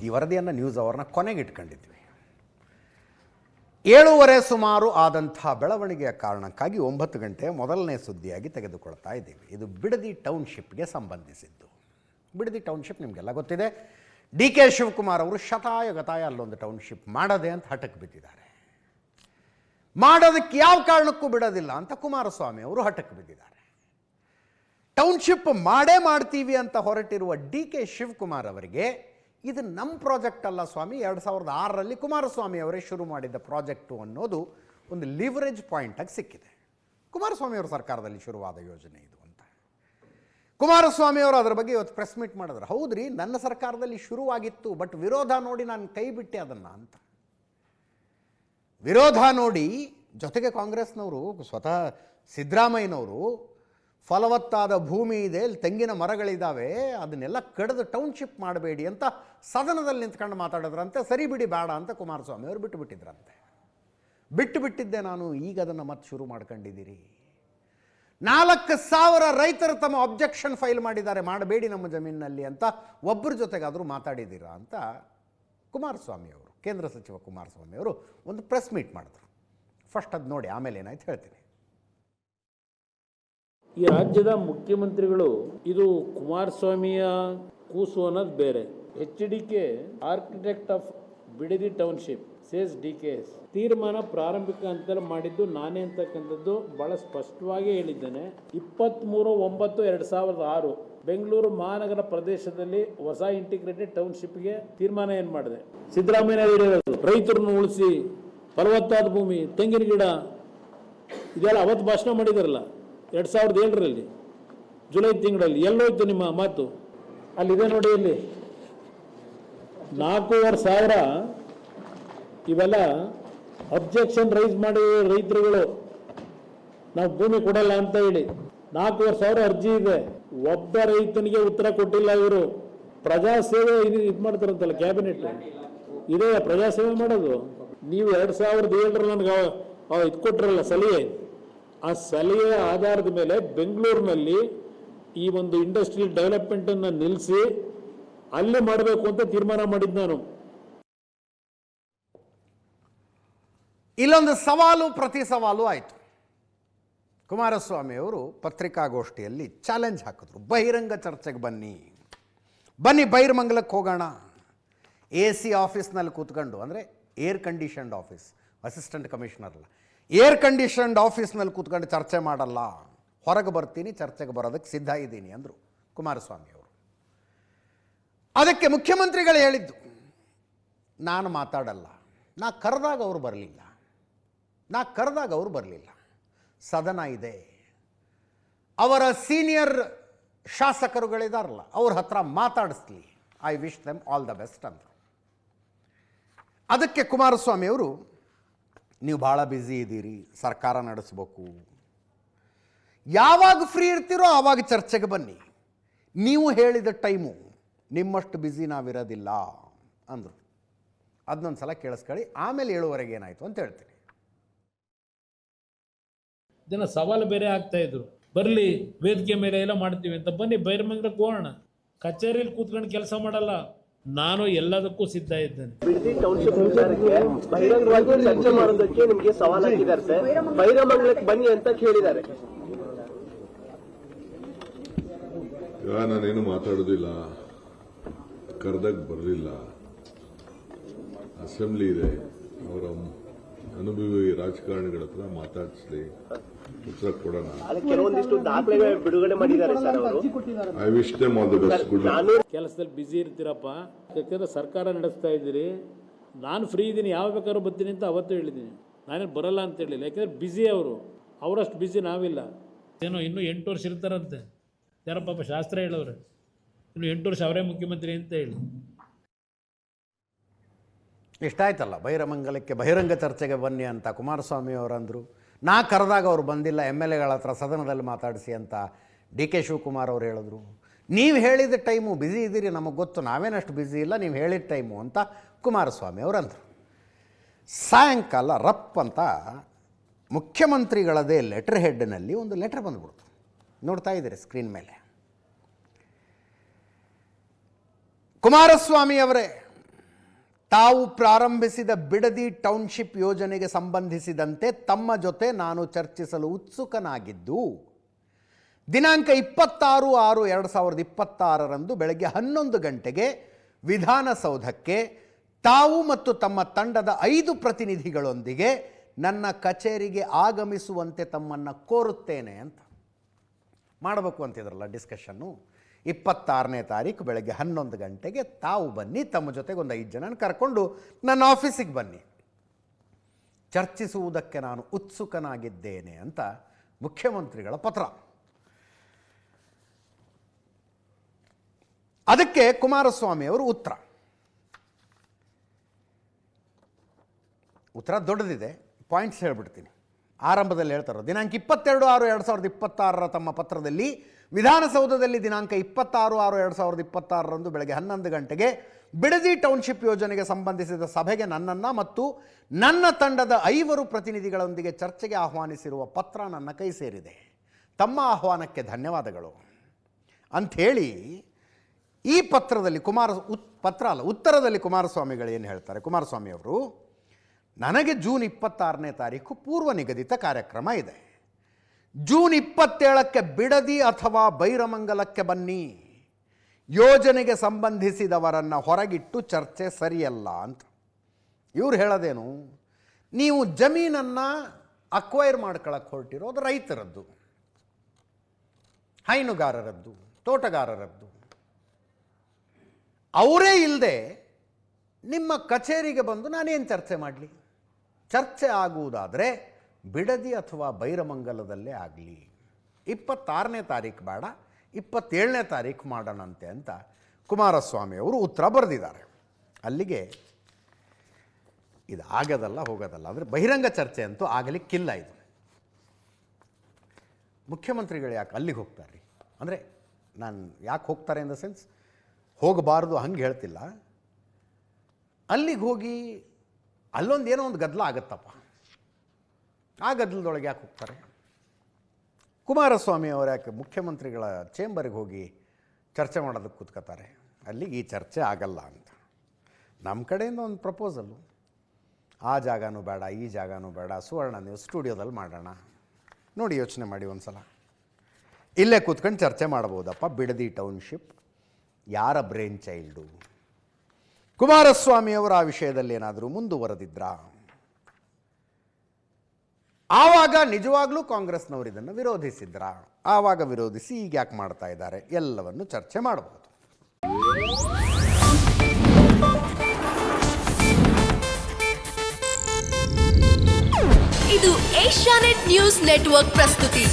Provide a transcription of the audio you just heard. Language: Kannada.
ಈ ವರದಿಯನ್ನು ನ್ಯೂಸ್ ಅವರ್ನ ಕೊನೆಗೆ ಇಟ್ಕೊಂಡಿದ್ವಿ. 7:30 ಸುಮಾರು ಆದಂಥ ಬೆಳವಣಿಗೆಯ ಕಾರಣಕ್ಕಾಗಿ 9 ಗಂಟೆ ಮೊದಲನೇ ಸುದ್ದಿಯಾಗಿ ತೆಗೆದುಕೊಳ್ತಾ ಇದ್ದೀವಿ. ಇದು ಬಿಡದಿ ಟೌನ್ಶಿಪ್ಗೆ ಸಂಬಂಧಿಸಿದ್ದು. ಬಿಡದಿ ಟೌನ್ಶಿಪ್ ನಿಮಗೆಲ್ಲ ಗೊತ್ತಿದೆ. ಡಿ ಕೆ ಶಿವಕುಮಾರ್ ಅವರು ಶತಾಯಗತಾಯ ಅಲ್ಲೊಂದು ಟೌನ್ಶಿಪ್ ಮಾಡದೆ ಅಂತ ಹಠಕ್ಕೆ ಬಿದ್ದಿದ್ದಾರೆ. ಮಾಡೋದಕ್ಕೆ ಯಾವ ಕಾರಣಕ್ಕೂ ಬಿಡೋದಿಲ್ಲ ಅಂತ ಕುಮಾರಸ್ವಾಮಿ ಅವರು ಹಠಕ್ಕೆ ಬಿದ್ದಿದ್ದಾರೆ. ಟೌನ್ಶಿಪ್ ಮಾಡೇ ಮಾಡ್ತೀವಿ ಅಂತ ಹೊರಟಿರುವ ಡಿ ಕೆ ಶಿವಕುಮಾರ್ ಅವರಿಗೆ ಇದು ನಮ್ಮ ಪ್ರಾಜೆಕ್ಟ್ ಅಲ್ಲ ಸ್ವಾಮಿ, 2006ರಲ್ಲಿ ಕುಮಾರಸ್ವಾಮಿ ಅವರೇ ಶುರು ಮಾಡಿದ ಪ್ರಾಜೆಕ್ಟು ಅನ್ನೋದು ಒಂದು ಲಿವರೇಜ್ ಪಾಯಿಂಟಾಗಿ ಸಿಕ್ಕಿದೆ. ಕುಮಾರಸ್ವಾಮಿ ಅವರ ಸರ್ಕಾರದಲ್ಲಿ ಶುರುವಾದ ಯೋಜನೆ ಇದು ಅಂತ ಕುಮಾರಸ್ವಾಮಿ ಅವರು ಅದರ ಬಗ್ಗೆ ಇವತ್ತು ಪ್ರೆಸ್ ಮೀಟ್ ಮಾಡಿದ್ರು. ಹೌದ್ರಿ, ನನ್ನ ಸರ್ಕಾರದಲ್ಲಿ ಶುರುವಾಗಿತ್ತು, ಬಟ್ ವಿರೋಧ ನೋಡಿ ನಾನು ಕೈ ಬಿಟ್ಟೆ ಅದನ್ನು ಅಂತ. ವಿರೋಧ ನೋಡಿ ಜೊತೆಗೆ ಕಾಂಗ್ರೆಸ್ನವರು, ಸ್ವತಃ ಸಿದ್ದರಾಮಯ್ಯನವರು ಫಲವತ್ತಾದ ಭೂಮಿ ಇದೆ, ತೆಂಗಿನ ಮರಗಳಿದ್ದಾವೆ, ಅದನ್ನೆಲ್ಲ ಕಡಿದು ಟೌನ್ಶಿಪ್ ಮಾಡಬೇಡಿ ಅಂತ ಸದನದಲ್ಲಿ ನಿಂತ್ಕೊಂಡು ಮಾತಾಡಿದ್ರಂತೆ. ಸರಿ ಬಿಡಿ ಬೇಡ ಅಂತ ಕುಮಾರಸ್ವಾಮಿ ಅವರು ಬಿಟ್ಟಿದ್ರಂತೆ. ಬಿಟ್ಟಿದ್ದೆ ನಾನು, ಈಗ ಅದನ್ನು ಮತ್ತೆ ಶುರು ಮಾಡ್ಕೊಂಡಿದ್ದೀರಿ. 4,000 ರೈತರು ತಮ್ಮ ಅಬ್ಜೆಕ್ಷನ್ ಫೈಲ್ ಮಾಡಿದ್ದಾರೆ, ಮಾಡಬೇಡಿ ನಮ್ಮ ಜಮೀನಿನಲ್ಲಿ ಅಂತ. ಒಬ್ಬರ ಜೊತೆಗಾದರೂ ಮಾತಾಡಿದ್ದೀರಾ ಅಂತ ಕುಮಾರಸ್ವಾಮಿ ಅವರು, ಕೇಂದ್ರ ಸಚಿವ ಕುಮಾರಸ್ವಾಮಿ ಅವರು ಒಂದು ಪ್ರೆಸ್ ಮೀಟ್ ಮಾಡಿದ್ರು. ಫಸ್ಟ್ ಅದು ನೋಡಿ, ಆಮೇಲೆ ಏನಾಯ್ತು ಹೇಳ್ತೀನಿ. ಈ ರಾಜ್ಯದ ಮುಖ್ಯಮಂತ್ರಿಗಳು ಇದು ಕುಮಾರಸ್ವಾಮಿಯ ಕೂಸು ಅನ್ನೋದು ಬೇರೆ. HDK architect of Bidadi township says DKS ತೀರ್ಮಾನ ಪ್ರಾರಂಭಿಕ ಹಂತದಲ್ಲಿ ಮಾಡಿದ್ದು ನಾನೇ ಅಂತಕ್ಕಂಥದ್ದು ಬಹಳ ಸ್ಪಷ್ಟವಾಗಿ ಹೇಳಿದ್ದೇನೆ. 23/9/2006 ಬೆಂಗಳೂರು ಮಹಾನಗರ ಪ್ರದೇಶದಲ್ಲಿ ಹೊಸ ಇಂಟಿಗ್ರೇಟೆಡ್ ಟೌನ್ಶಿಪ್ಗೆ ತೀರ್ಮಾನ ಏನು ಮಾಡಿದೆ? ಸಿದ್ದರಾಮಯ್ಯ ಹೇಳಿರೋದು ರೈತರನ್ನು ಉಳಿಸಿ, ಫಲವತ್ತಾದ ಭೂಮಿ, ತೆಂಗಿನ ಗಿಡ, ಇದೆಲ್ಲ ಅವತ್ತು ಭಾಷಣ ಮಾಡಿದಾರಲ್ಲ 2007ರಲ್ಲಿ ಜುಲೈ ತಿಂಗಳಲ್ಲಿ. ಎಲ್ಲೋಯ್ತು ನಿಮ್ಮ ಮಾತು? ಅಲ್ಲಿದೆ ನೋಡಿ, ಇಲ್ಲಿ 4,500 ಇವೆಲ್ಲ ಅಬ್ಜೆಕ್ಷನ್ ರೈಸ್ ಮಾಡಿ ರೈತರುಗಳು ನಾವು ಭೂಮಿ ಕೊಡಲ್ಲ ಅಂತ ಹೇಳಿ 4,500 ಅರ್ಜಿ ಇದೆ. ಒಬ್ಬ ರೈತನಿಗೆ ಉತ್ತರ ಕೊಟ್ಟಿಲ್ಲ. ಇವರು ಪ್ರಜಾಸೇವೆ ಇದು ಮಾಡ್ತಾರಂತಲ್ಲ, ಕ್ಯಾಬಿನೆಟ್ ಇದೇ ಪ್ರಜಾಸೇವೆ ಮಾಡೋದು. ನೀವು 2007ರಲ್ಲಿ ನನಗೆ ಇದು ಕೊಟ್ಟಿರಲ್ಲ ಸಲಹೆ, ಆ ಸಲಹೆಯ ಆಧಾರದ ಮೇಲೆ ಬೆಂಗಳೂರಿನಲ್ಲಿ ಈ ಒಂದು ಇಂಡಸ್ಟ್ರಿಯಲ್ ಡೆವಲಪ್ಮೆಂಟ್ ಅನ್ನು ನಿಲ್ಲಿಸಿ ಅಲ್ಲಿ ಮಾಡಬೇಕು ಅಂತ ತೀರ್ಮಾನ ಮಾಡಿದ್ದು ನಾನು. ಇಲ್ಲೊಂದು ಸವಾಲು ಪ್ರತಿ ಸವಾಲು ಆಯಿತು. ಕುಮಾರಸ್ವಾಮಿ ಅವರು ಪತ್ರಿಕಾಗೋಷ್ಠಿಯಲ್ಲಿ ಚಾಲೆಂಜ್ ಹಾಕಿದ್ರು, ಬಹಿರಂಗ ಚರ್ಚೆಗೆ ಬನ್ನಿ ಬೈರಮಂಗಲಕ್ಕೆ ಹೋಗೋಣ. AC ಆಫೀಸ್ನಲ್ಲಿ ಕೂತ್ಕೊಂಡು, ಅಂದರೆ air conditioned office, assistant commissioner ಅಲ್ಲ, ಏರ್ ಕಂಡೀಷನ್ಡ್ ಆಫೀಸ್ನಲ್ಲಿ ಕೂತ್ಕೊಂಡು ಚರ್ಚೆ ಮಾಡಲ್ಲ, ಹೊರಗೆ ಬರ್ತೀನಿ, ಚರ್ಚೆಗೆ ಬರೋದಕ್ಕೆ ಸಿದ್ಧ ಇದ್ದೀನಿ ಅಂದರು ಕುಮಾರಸ್ವಾಮಿ ಅವರು. ಅದಕ್ಕೆ ಮುಖ್ಯಮಂತ್ರಿಗಳು ಹೇಳಿದ್ದು, ನಾನು ಮಾತಾಡಲ್ಲ, ನಾ ಕರೆದಾಗ ಅವರು ಬರಲಿಲ್ಲ, ಸದನ ಇದೆ, ಅವರ ಸೀನಿಯರ್ ಶಾಸಕರುಗಳಿದಾರಲ್ಲ ಅವ್ರ ಹತ್ರ ಮಾತಾಡಿಸ್ಲಿ, I wish them all the best ಅಂದರು. ಅದಕ್ಕೆ ಕುಮಾರಸ್ವಾಮಿ ಅವರು, ನೀವು ಭಾಳ ಬ್ಯುಸಿ ಇದ್ದೀರಿ, ಸರ್ಕಾರ ನಡೆಸಬೇಕು, ಯಾವಾಗ ಫ್ರೀ ಇರ್ತೀರೋ ಆವಾಗ ಚರ್ಚೆಗೆ ಬನ್ನಿ, ನೀವು ಹೇಳಿದ ಟೈಮು, ನಿಮ್ಮಷ್ಟು ಬ್ಯುಸಿ ನಾವಿರೋದಿಲ್ಲ ಅಂದರು. ಅದನ್ನೊಂದು ಸಲ ಕೇಳಿಸ್ಕೊಳ್ಳಿ, ಆಮೇಲೆ 7:30 ಏನಾಯಿತು ಅಂತ ಹೇಳ್ತೀನಿ. ಇದನ್ನ ಸವಾಲು ಬೇರೆ ಆಗ್ತಾ ಇದ್ರು, ಬರಲಿ ವೇದಿಕೆ ಮೇಲೆ ಎಲ್ಲ ಮಾಡ್ತೀವಿ ಅಂತ. ಬನ್ನಿ ಬೈರಮಂಗಲಕ್ಕೆ ಹೋಗೋಣ, ಕಚೇರಿಯಲ್ಲಿ ಕೂತ್ಕೊಂಡು ಕೆಲಸ ಮಾಡಲ್ಲ, ನಾನು ಎಲ್ಲದಕ್ಕೂ ಸಿದ್ಧ ಇದ್ದೇನೆ. ಬಿಡದಿ ಟೌನ್ಶಿಪ್ ವಿಚಾರಕ್ಕೆ ಬಹಿರಂಗವಾಗಿ ಚರ್ಚೆ ಮಾಡೋದಕ್ಕೆ ನಿಮಗೆ ಸವಾಲಾಗಿದ್ದಾರೆ ಸರ್, ಬೈರಮಂಗಲಕ್ಕೆ ಬನ್ನಿ ಅಂತ ಹೇಳಿದ್ದಾರೆ. ನಾನೇನು ಮಾತಾಡೋದಿಲ್ಲ, ಕರೆದಾಗ ಬರಲಿಲ್ಲ, ಅಸೆಂಬ್ಲಿ ಇದೆ, ಅವರ ಅನುಭವಿ ರಾಜಕಾರಣಿಗಳ ಹತ್ರ ಮಾತಾಡಿಸ್ಲಿ, ಉತ್ತರ ಕೊಡೋಣ. ಕೆಲವೊಂದಿಷ್ಟು ದಾಖಲೆ ಬಿಡುಗಡೆ ಮಾಡಿದ್ದಾರೆ ಸರ್ ಅವರು. I wish them all the best. Good night. ಕೆಲಸದಲ್ಲಿ ಬ್ಯುಸಿ ಇರ್ತೀರಪ್ಪ, ಯಾಕಂದ್ರೆ ಸರ್ಕಾರ ನಡೆಸ್ತಾ ಇದ್ದೀರಿ. ನಾನು ಫ್ರೀ ಇದ್ದೀನಿ, ಯಾವ ಬೇಕಾದ್ರೂ ಬರ್ತೀನಿ ಅಂತ ಅವತ್ತು ಹೇಳಿದ್ದೀನಿ, ನಾನೇನು ಬರಲ್ಲ ಅಂತ ಹೇಳಿಲ್ಲ. ಯಾಕಂದ್ರೆ ಬ್ಯುಸಿ ಅವರು, ಅವರಷ್ಟು ಬ್ಯುಸಿ ನಾವಿಲ್ಲ. ಏನೋ ಇನ್ನೂ 8 ವರ್ಷ ಇರ್ತಾರಂತೆ, ಯಾರೋ ಪಾಪ ಶಾಸ್ತ್ರ ಹೇಳೋರು, ಇನ್ನು 8 ವರ್ಷ ಅವರೇ ಮುಖ್ಯಮಂತ್ರಿ ಅಂತ ಹೇಳಿ. ಇಷ್ಟ ಆಯ್ತಲ್ಲ, ಬೈರಮಂಗಲಕ್ಕೆ ಬಹಿರಂಗ ಚರ್ಚೆಗೆ ಬನ್ನಿ ಅಂತ ಕುಮಾರಸ್ವಾಮಿ ಅವರಂದರು. ನಾ ಕರೆದಾಗ ಅವರು ಬಂದಿಲ್ಲ, MLAಗಳ ಹತ್ರ ಸದನದಲ್ಲಿ ಮಾತಾಡಿಸಿ ಅಂತ DK ಶಿವಕುಮಾರ್ ಅವರು ಹೇಳಿದ್ರು. ನೀವು ಹೇಳಿದ ಟೈಮು ಬ್ಯುಸಿ ಇದ್ದೀರಿ, ನಮಗೆ ಗೊತ್ತು, ನಾವೇನಷ್ಟು ಬ್ಯುಸಿ ಇಲ್ಲ, ನೀವು ಹೇಳಿದ ಟೈಮು ಅಂತ ಕುಮಾರಸ್ವಾಮಿ ಅವರು ಅಂದರು. ಸಾಯಂಕಾಲ ರಪ್ ಅಂತ ಮುಖ್ಯಮಂತ್ರಿಗಳದೇ ಲೆಟರ್ ಹೆಡ್ನಲ್ಲಿ ಒಂದು ಲೆಟರ್ ಬಂದುಬಿಡ್ತು. ನೋಡ್ತಾ ಇದ್ದೀರಿ ಸ್ಕ್ರೀನ್ ಮೇಲೆ. ಕುಮಾರಸ್ವಾಮಿ ಅವರೇ, ತಾವು ಪ್ರಾರಂಭಿಸಿದ ಬಿಡದಿ ಟೌನ್ಶಿಪ್ ಯೋಜನೆಗೆ ಸಂಬಂಧಿಸಿದಂತೆ ತಮ್ಮ ಜೊತೆ ನಾನು ಚರ್ಚಿಸಲು ಉತ್ಸುಕನಾಗಿದ್ದು ದಿನಾಂಕ 26/6/2026 ಬೆಳಗ್ಗೆ 11 ಗಂಟೆಗೆ ವಿಧಾನಸೌಧಕ್ಕೆ ತಾವು ಮತ್ತು ತಮ್ಮ ತಂಡದ 5 ಪ್ರತಿನಿಧಿಗಳೊಂದಿಗೆ ನನ್ನ ಕಚೇರಿಗೆ ಆಗಮಿಸುವಂತೆ ತಮ್ಮನ್ನು ಕೋರುತ್ತೇನೆ ಅಂತ ಮಾಡಬೇಕು ಅಂತಿದ್ರಲ್ಲ ಡಿಸ್ಕಷನ್ನು. 26ನೇ ತಾರೀಕು ಬೆಳಗ್ಗೆ 11 ಗಂಟೆಗೆ ತಾವು ಬನ್ನಿ, ತಮ್ಮ ಜೊತೆಗೆ ಒಂದು 5 ಜನ ಕರ್ಕೊಂಡು ನನ್ನ ಆಫೀಸಿಗೆ ಬನ್ನಿ, ಚರ್ಚಿಸುವುದಕ್ಕೆ ನಾನು ಉತ್ಸುಕನಾಗಿದ್ದೇನೆ ಅಂತ ಮುಖ್ಯಮಂತ್ರಿಗಳ ಪತ್ರ. ಅದಕ್ಕೆ ಕುಮಾರಸ್ವಾಮಿಯವರು ಉತ್ತರ ದೊಡ್ಡದಿದೆ, ಪಾಯಿಂಟ್ಸ್ ಹೇಳ್ಬಿಡ್ತೀನಿ. ಆರಂಭದಲ್ಲಿ ಹೇಳ್ತಾರೆ, ದಿನಾಂಕ 22/6/2026 ತಮ್ಮ ಪತ್ರದಲ್ಲಿ ವಿಧಾನಸೌಧದಲ್ಲಿ ದಿನಾಂಕ 26/6/2026 ಬೆಳಗ್ಗೆ 11 ಗಂಟೆಗೆ ಬಿಡದಿ ಟೌನ್ಶಿಪ್ ಯೋಜನೆಗೆ ಸಂಬಂಧಿಸಿದ ಸಭೆಗೆ ನನ್ನನ್ನು ಮತ್ತು ನನ್ನ ತಂಡದ 5 ಪ್ರತಿನಿಧಿಗಳೊಂದಿಗೆ ಚರ್ಚೆಗೆ ಆಹ್ವಾನಿಸಿರುವ ಪತ್ರ ನನ್ನ ಕೈ ಸೇರಿದೆ. ತಮ್ಮ ಆಹ್ವಾನಕ್ಕೆ ಧನ್ಯವಾದಗಳು ಅಂಥೇಳಿ ಈ ಪತ್ರದಲ್ಲಿ ಉತ್ತರದಲ್ಲಿ ಕುಮಾರಸ್ವಾಮಿಗಳು ಏನು ಹೇಳ್ತಾರೆ, ಕುಮಾರಸ್ವಾಮಿಯವರು, ನನಗೆ ಜೂನ್ 26ನೇ ತಾರೀಕು ಪೂರ್ವ ನಿಗದಿತ ಕಾರ್ಯಕ್ರಮ ಇದೆ. ಜೂನ್ 27ಕ್ಕೆ ಬಿಡದಿ ಅಥವಾ ಬೈರಮಂಗಲಕ್ಕೆ ಬನ್ನಿ, ಯೋಜನೆಗೆ ಸಂಬಂಧಿಸಿದವರನ್ನು ಹೊರಗಿಟ್ಟು ಚರ್ಚೆ ಸರಿಯಲ್ಲ ಅಂತ. ಇವ್ರು ಹೇಳೋದೇನು, ನೀವು ಜಮೀನನ್ನು ಅಕ್ವೈರ್ ಮಾಡ್ಕೊಳ್ಳೋಕ್ಕೆ ಹೊರಟಿರೋದು ರೈತರದ್ದು, ಹೈನುಗಾರರದ್ದು, ತೋಟಗಾರರದ್ದು. ಅವರೇ ಇಲ್ಲದೆ ನಿಮ್ಮ ಕಚೇರಿಗೆ ಬಂದು ನಾನೇನು ಚರ್ಚೆ ಮಾಡಲಿ? ಚರ್ಚೆ ಆಗುವುದಾದರೆ ಬಿಡದಿ ಅಥವಾ ಬೈರಮಂಗಲದಲ್ಲೇ ಆಗಲಿ. 26ನೇ ತಾರೀಕು ಬೇಡ, 27ನೇ ತಾರೀಕು ಮಾಡೋಣಂತೆ ಅಂತ ಕುಮಾರಸ್ವಾಮಿಯವರು ಉತ್ತರ ಬರೆದಿದ್ದಾರೆ. ಅಲ್ಲಿಗೆ ಇದು ಆಗೋದಲ್ಲ ಹೋಗೋದಲ್ಲ, ಅಂದರೆ ಬಹಿರಂಗ ಚರ್ಚೆ ಅಂತೂ ಆಗಲಿಕ್ಕಿಲ್ಲ. ಇದು ಮುಖ್ಯಮಂತ್ರಿಗಳು ಯಾಕೆ ಅಲ್ಲಿಗೆ ಹೋಗ್ತಾರೆ ರೀ? ಅಂದರೆ ನಾನು ಯಾಕೆ ಹೋಗ್ತಾರೆ ಇನ್ ದ ಸೆನ್ಸ್ ಹೋಗಬಾರ್ದು ಹಂಗೆ ಹೇಳ್ತಿಲ್ಲ. ಅಲ್ಲಿಗೆ ಹೋಗಿ ಅಲ್ಲೊಂದು ಏನೋ ಒಂದು ಗದ್ದಲ ಆಗುತ್ತಪ್ಪ, ಆ ಗದ್ದಲದೊಳಗೆ ಯಾಕೆ ಹೋಗ್ತಾರೆ? ಕುಮಾರಸ್ವಾಮಿ ಅವರು ಯಾಕೆ ಮುಖ್ಯಮಂತ್ರಿಗಳ ಚೇಂಬರ್ಗೆ ಹೋಗಿ ಚರ್ಚೆ ಮಾಡೋದಕ್ಕೆ ಕೂತ್ಕೋತಾರೆ? ಅಲ್ಲಿಗೆ ಈ ಚರ್ಚೆ ಆಗಲ್ಲ ಅಂತ ನಮ್ಮ ಕಡೆಯಿಂದ ಒಂದು ಪ್ರಪೋಸಲ್ಲು, ಆ ಜಾಗನೂ ಬೇಡ, ಈ ಜಾಗನೂ ಬೇಡ, ಸುವರ್ಣ ನೀವು ಸ್ಟುಡಿಯೋದಲ್ಲಿ ಮಾಡೋಣ. ನೋಡಿ, ಯೋಚನೆ ಮಾಡಿ ಒಂದು ಸಲ. ಇಲ್ಲೇ ಕೂತ್ಕೊಂಡು ಚರ್ಚೆ ಮಾಡ್ಬೋದಪ್ಪ. ಬಿಡದಿ ಟೌನ್ಶಿಪ್ ಯಾರ ಬ್ರೈನ್ ಚೈಲ್ಡು? ಕುಮಾರಸ್ವಾಮಿಯವರು ಆ ವಿಷಯದಲ್ಲಿ ಏನಾದರೂ ಮುಂದುವರೆದಿದ್ರ? ಆವಾಗ ನಿಜವಾಗ್ಲೂ ಕಾಂಗ್ರೆಸ್ನವರು ಇದನ್ನು ವಿರೋಧಿಸಿದ್ರ? ಆವಾಗ ವಿರೋಧಿಸಿ ಈಗ ಯಾಕೆ ಮಾಡ್ತಾ ಇದ್ದಾರೆ? ಎಲ್ಲವನ್ನು ಚರ್ಚೆ ಮಾಡಬಹುದು. ಇದು ಏಷ್ಯಾನೆಟ್ ನ್ಯೂಸ್ ನೆಟ್ವರ್ಕ್ ಪ್ರಸ್ತುತಿ.